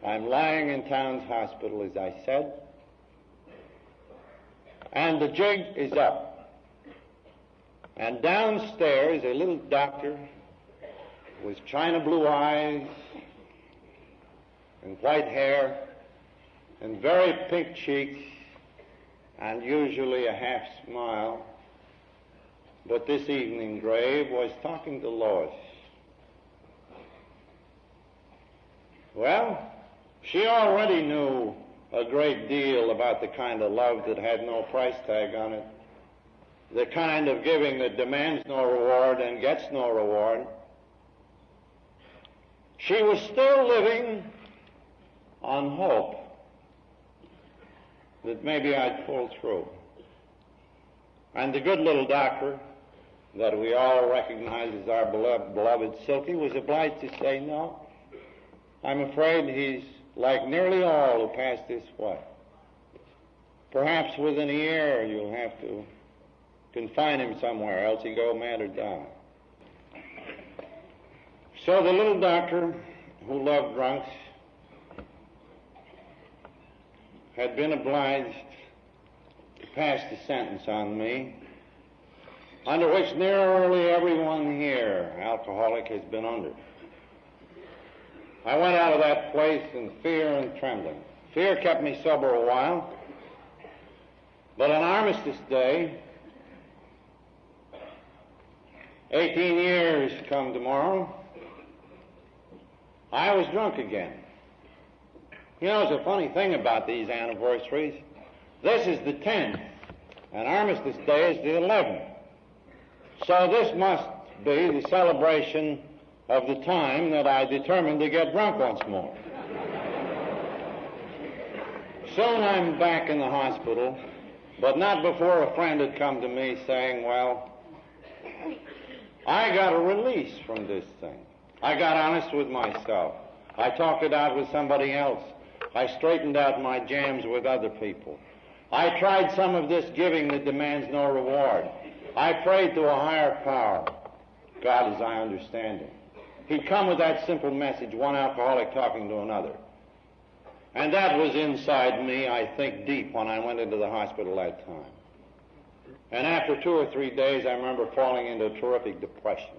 I'm lying in Town's hospital, as I said, and the jig is up. And downstairs, a little doctor with china blue eyes and white hair and very pink cheeks and usually a half smile, but this evening grave, was talking to Lois. Well, she already knew a great deal about the kind of love that had no price tag on it, the kind of giving that demands no reward and gets no reward. She was still living on hope that maybe I'd pull through. And the good little doctor that we all recognize as our beloved Silky was obliged to say, no, I'm afraid he's like nearly all who pass this way. Perhaps within a year you'll have to confine him somewhere, else he'll go mad or die. So the little doctor who loved drunks had been obliged to pass the sentence on me, under which nearly everyone here, alcoholic, has been under. I went out of that place in fear and trembling. Fear kept me sober a while, but on Armistice Day, 18 years come tomorrow, I was drunk again. You know, it's a funny thing about these anniversaries. This is the 10th, and Armistice Day is the 11th. So this must be the celebration of the time that I determined to get drunk once more. Soon I'm back in the hospital, but not before a friend had come to me saying, well, I got a release from this thing. I got honest with myself. I talked it out with somebody else. I straightened out my jams with other people. I tried some of this giving that demands no reward. I prayed to a higher power, God as I understand him. He'd come with that simple message, one alcoholic talking to another. And that was inside me, I think, deep when I went into the hospital that time. And after 2 or 3 days, I remember falling into a terrific depression.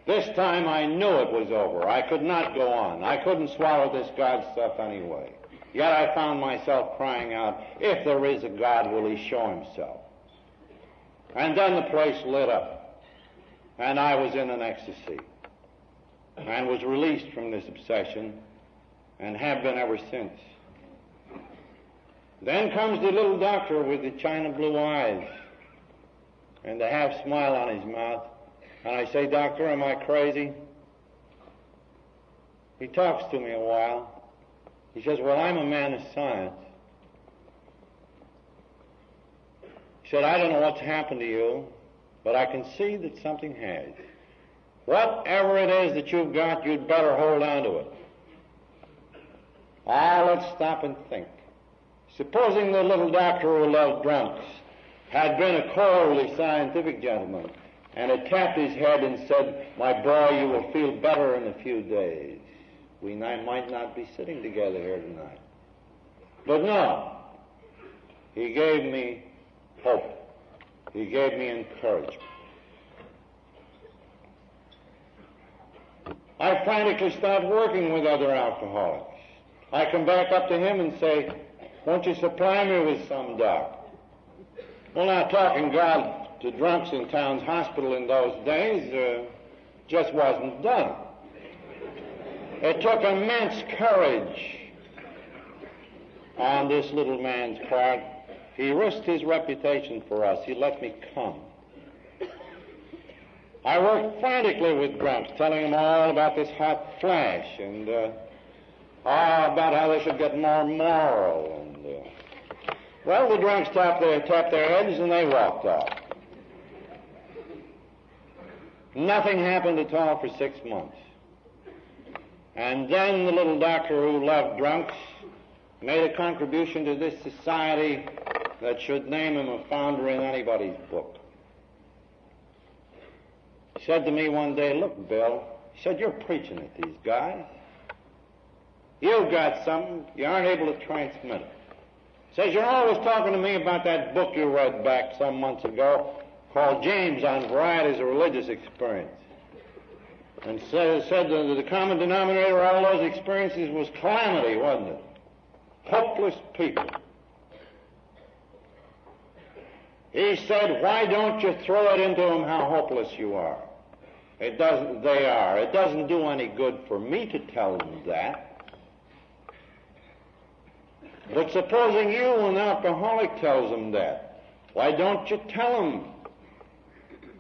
This time I knew it was over. I could not go on. I couldn't swallow this God stuff anyway. Yet I found myself crying out, if there is a God, will he show himself? And then the place lit up, and I was in an ecstasy, and was released from this obsession, and have been ever since. Then comes the little doctor with the china blue eyes, and the half smile on his mouth, and I say, Doctor, am I crazy? He talks to me a while. He says, well, I'm a man of science. He said, I don't know what's happened to you, but I can see that something has. Whatever it is that you've got, you'd better hold on to it. Let's stop and think. Supposing the little doctor who loved drunks had been a coldly scientific gentleman and had tapped his head and said, my boy, you will feel better in a few days. We might not be sitting together here tonight. But no, he gave me hope. He gave me encouragement. I frantically start working with other alcoholics. I come back up to him and say, won't you supply me with some, Doc? Well, now, talking God to drunks in Town's hospital in those days just wasn't done. It took immense courage on this little man's part. He risked his reputation for us. He let me come. I worked frantically with drunks, telling them all about this hot flash and about how they should get more moral. And well, the drunks tapped their heads and they walked off. Nothing happened at all for 6 months. And then the little doctor who loved drunks made a contribution to this society that should name him a founder in anybody's book. He said to me one day, look, Bill, he said, you're preaching at these guys. You've got something, you aren't able to transmit it. Says, you're always talking to me about that book you read back some months ago called James on Varieties of Religious Experience. And said that the common denominator of all those experiences was calamity, wasn't it? Hopeless people. He said, why don't you throw it into them how hopeless you are? It doesn't do any good for me to tell them that. But supposing you, an alcoholic, tells them that, why don't you tell them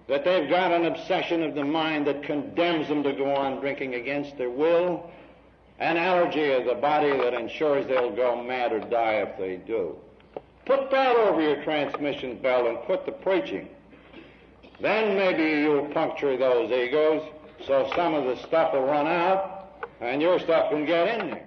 that they've got an obsession of the mind that condemns them to go on drinking against their will, an allergy of the body that ensures they'll go mad or die if they do? Put that over your transmission belt and quit the preaching. Then maybe you'll puncture those egos so some of the stuff will run out and your stuff can get in there.